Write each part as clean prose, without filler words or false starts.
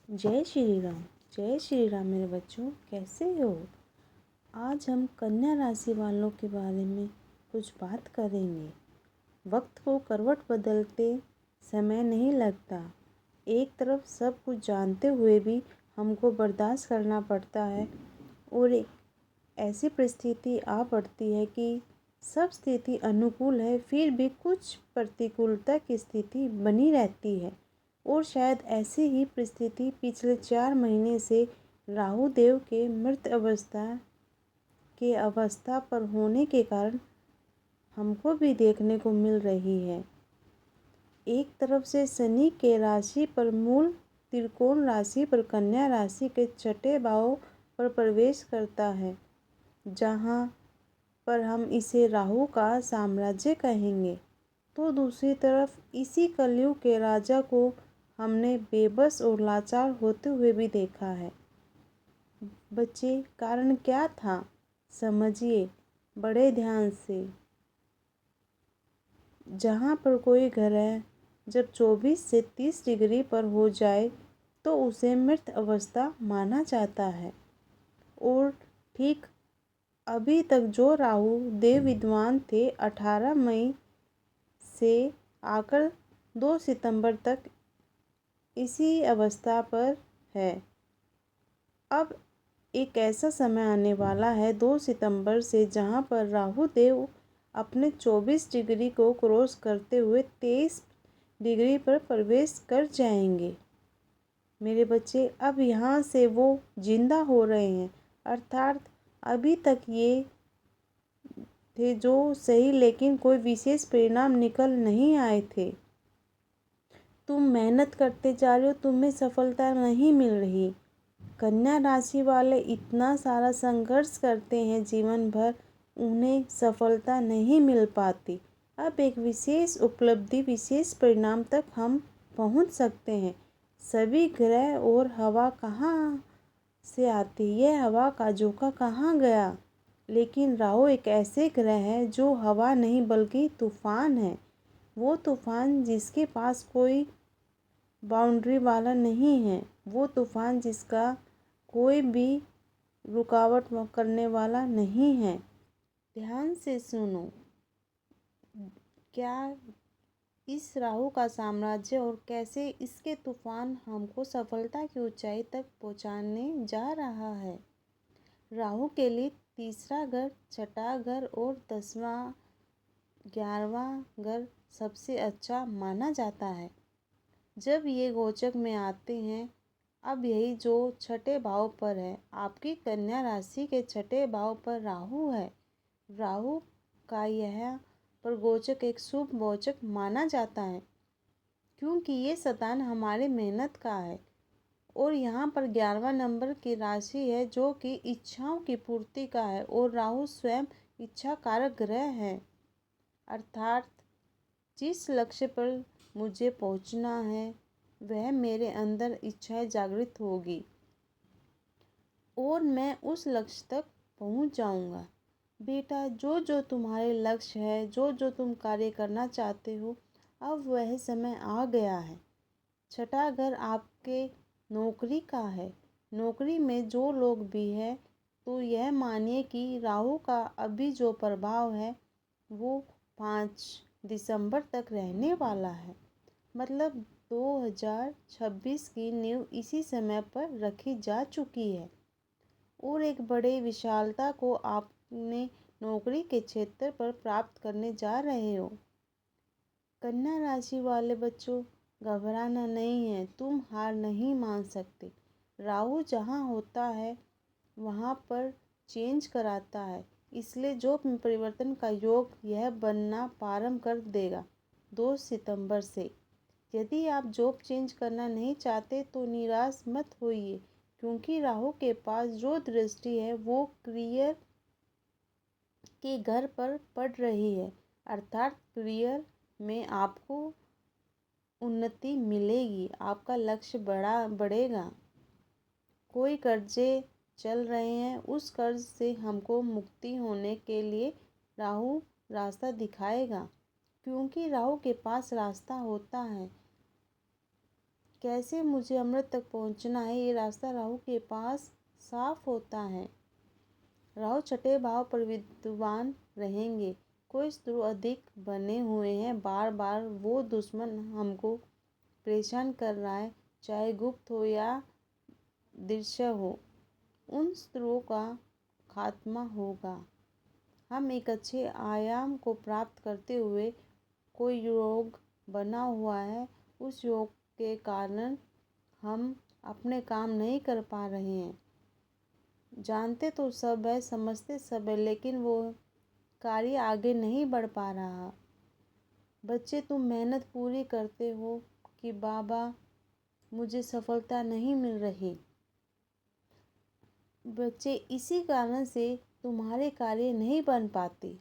जय श्री राम। जय श्री राम मेरे बच्चों, कैसे हो? आज हम कन्या राशि वालों के बारे में कुछ बात करेंगे। वक्त को करवट बदलते समय नहीं लगता। एक तरफ सब कुछ जानते हुए भी हमको बर्दाश्त करना पड़ता है और एक ऐसी परिस्थिति आ पड़ती है कि सब स्थिति अनुकूल है, फिर भी कुछ प्रतिकूलता की स्थिति बनी रहती है। और शायद ऐसी ही परिस्थिति पिछले 4 महीने से राहु देव के मृत अवस्था पर होने के कारण हमको भी देखने को मिल रही है। एक तरफ से शनि के राशि पर मूल त्रिकोण राशि पर कन्या राशि के छठे भाव पर प्रवेश करता है, जहाँ पर हम इसे राहु का साम्राज्य कहेंगे। तो दूसरी तरफ इसी कलयुग के राजा को हमने बेबस और लाचार होते हुए भी देखा है। बच्चे, कारण क्या था? समझिए बड़े ध्यान से। जहाँ पर कोई ग्रह जब 24 से 30 डिग्री पर हो जाए तो उसे मृत अवस्था माना जाता है। और ठीक अभी तक जो राहु देव विद्वान थे 18 मई से आकर 2 सितंबर तक इसी अवस्था पर है। अब एक ऐसा समय आने वाला है 2 सितंबर से जहां पर राहु देव अपने 24 डिग्री को क्रॉस करते हुए 23 डिग्री पर प्रवेश कर जाएंगे। मेरे बच्चे, अब यहाँ से वो जिंदा हो रहे हैं, अर्थात अभी तक ये थे जो सही, लेकिन कोई विशेष परिणाम निकल नहीं आए थे। तुम मेहनत करते जा रहे हो, तुम्हें सफलता नहीं मिल रही। कन्या राशि वाले इतना सारा संघर्ष करते हैं जीवन भर, उन्हें सफलता नहीं मिल पाती। अब एक विशेष उपलब्धि, विशेष परिणाम तक हम पहुंच सकते हैं। सभी ग्रह और हवा कहाँ से आती है? यह हवा का झोंका कहाँ गया? लेकिन राहु एक ऐसे ग्रह है जो हवा नहीं बल्कि तूफान है। वो तूफान जिसके पास कोई बाउंड्री वाला नहीं है। वो तूफान जिसका कोई भी रुकावट करने वाला नहीं है। ध्यान से सुनो। क्या इस राहु का साम्राज्य और कैसे इसके तूफान हमको सफलता की ऊंचाई तक पहुंचाने जा रहा है। राहु के लिए तीसरा घर, छठा घर और 10वां 11वां घर सबसे अच्छा माना जाता है जब ये गोचर में आते हैं। अब यही जो छठे भाव पर है, आपकी कन्या राशि के छठे भाव पर राहु है। राहु का यह प्रगोचक एक शुभ गोचक माना जाता है, क्योंकि ये स्थान हमारे मेहनत का है। और यहाँ पर 11वां नंबर की राशि है जो कि इच्छाओं की पूर्ति का है, और राहु स्वयं इच्छा कारक ग्रह है। अर्थात जिस लक्ष्य पर मुझे पहुँचना है वह मेरे अंदर इच्छाएं जागृत होगी और मैं उस लक्ष्य तक पहुँच जाऊँगा। बेटा, जो जो तुम्हारे लक्ष्य है, जो जो तुम कार्य करना चाहते हो, अब वह समय आ गया है। छठा घर आपके नौकरी का है। नौकरी में जो लोग भी है, तो यह मानिए कि राहु का अभी जो प्रभाव है वो 5 दिसंबर तक रहने वाला है। मतलब 2026 की नींव इसी समय पर रखी जा चुकी है और एक बड़े विशालता को आपने नौकरी के क्षेत्र पर प्राप्त करने जा रहे हो। कन्या राशि वाले बच्चों, घबराना नहीं है, तुम हार नहीं मान सकते। राहु जहाँ होता है वहाँ पर चेंज कराता है, इसलिए जॉब में परिवर्तन का योग यह बनना प्रारंभ कर देगा 2 सितंबर से। यदि आप जॉब चेंज करना नहीं चाहते तो निराश मत होइए, क्योंकि राहु के पास जो दृष्टि है वो करियर के घर पर पड़ रही है। अर्थात करियर में आपको उन्नति मिलेगी, आपका लक्ष्य बढ़ेगा। कोई कर्जे चल रहे हैं, उस कर्ज से हमको मुक्ति होने के लिए राहु रास्ता दिखाएगा, क्योंकि राहु के पास रास्ता होता है। कैसे मुझे अमृत तक पहुंचना है, ये रास्ता राहु के पास साफ होता है। राहु छठे भाव पर विद्वान रहेंगे। कोई शत्रु अधिक बने हुए हैं, बार बार वो दुश्मन हमको परेशान कर रहा है, चाहे गुप्त हो या दृश्य हो। उन शत्रुओं का खात्मा होगा। हम एक अच्छे आयाम को प्राप्त करते हुए कोई योग बना हुआ है, उस योग के कारण हम अपने काम नहीं कर पा रहे हैं। जानते तो सब है, समझते सब है, लेकिन वो कार्य आगे नहीं बढ़ पा रहा। बच्चे तुम मेहनत पूरी करते हो कि बाबा मुझे सफलता नहीं मिल रही। बच्चे इसी कारण से तुम्हारे कार्य नहीं बन पाते।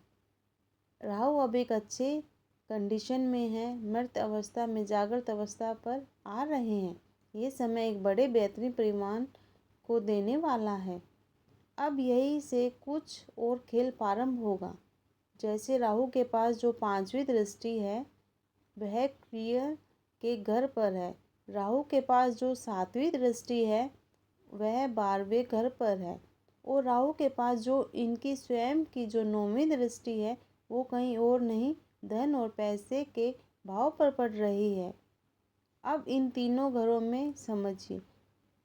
राहु अब एक अच्छे कंडीशन में है, मृत अवस्था में जागृत अवस्था पर आ रहे हैं। ये समय एक बड़े बेहतरीन परिणाम को देने वाला है। अब यही से कुछ और खेल प्रारंभ होगा। जैसे राहु के पास जो 5वीं दृष्टि है वह करियर के घर पर है। राहु के पास जो 7वीं दृष्टि है वह 12वें घर पर है। और राहु के पास जो इनकी स्वयं की जो 9वीं दृष्टि है वो कहीं और नहीं, धन और पैसे के भाव पर पड़ रही है। अब इन तीनों घरों में समझिए,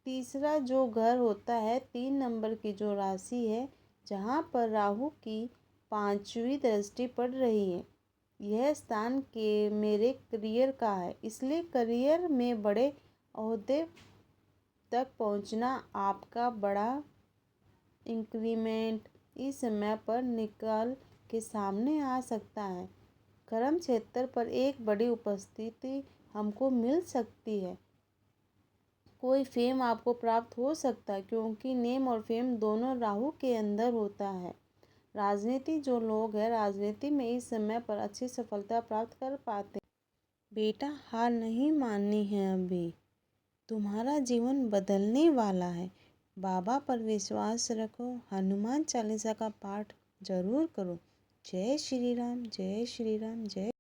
तीसरा जो घर होता है 3 नंबर की जो राशि है, जहाँ पर राहु की 5वीं दृष्टि पड़ रही है, यह स्थान के मेरे करियर का है। इसलिए करियर में बड़े ओहदे तक पहुँचना, आपका बड़ा इंक्रीमेंट इस समय पर निकाल के सामने आ सकता है। कर्म क्षेत्र पर एक बड़ी उपस्थिति हमको मिल सकती है। कोई फेम आपको प्राप्त हो सकता है, क्योंकि नेम और फेम दोनों राहु के अंदर होता है। राजनीति जो लोग हैं, राजनीति में इस समय पर अच्छी सफलता प्राप्त कर पाते हैं। बेटा हार नहीं माननी है, अभी तुम्हारा जीवन बदलने वाला है। बाबा पर विश्वास रखो, हनुमान चालीसा का पाठ जरूर करो। जय श्री राम, जय श्री राम, जय।